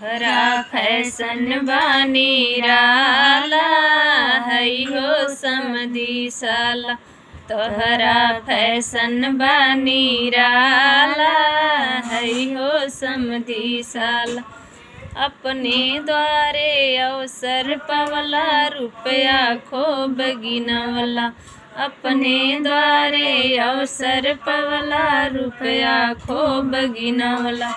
तोहरा फैशन बनिराला है हो समधी साला। तोहरा फैशन बनिराला है हो समधी साला। अपने द्वारे अवसर पवला रुपया खूब गिनवला। अपने द्वारे अवसर पवला रुपया खूब गिनवला।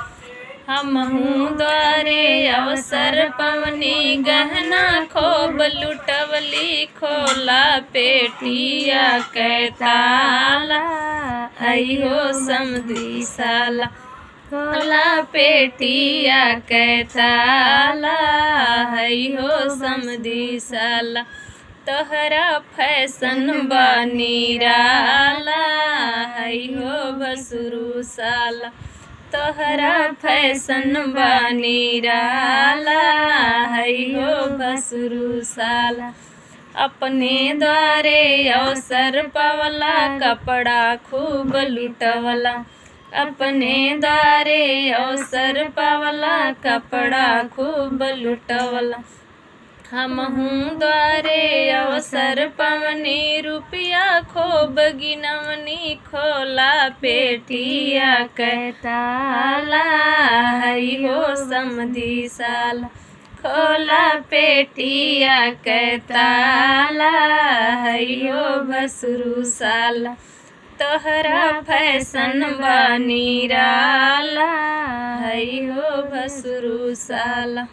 हमहू द्वारे अवसर पवनी गहना खूब लुटवली। खोला पेटिया कै ताला आई हो समधी साला। खोला पेटिया कै ताला है हो समधी साला। तोहरा फैशन बनिराला है हो भसुरू साला। तोहरा फैशन बनिराला है हो भसुरू साला। अपने द्वारे अवसर पवला कपड़ा खूब लुटवला। अपने द्वारे अवसर पवला कपड़ा खूब लुटवला। हमहू द्वारे अवसर पवनी रुपया खूब गिनवनी। खोला पेटिया कै ताला है हो समधी साला। खोला पेटिया कै ताला है हो भसुरू साला। तोहरा फैशन बनिराला है हो भसुरू साला।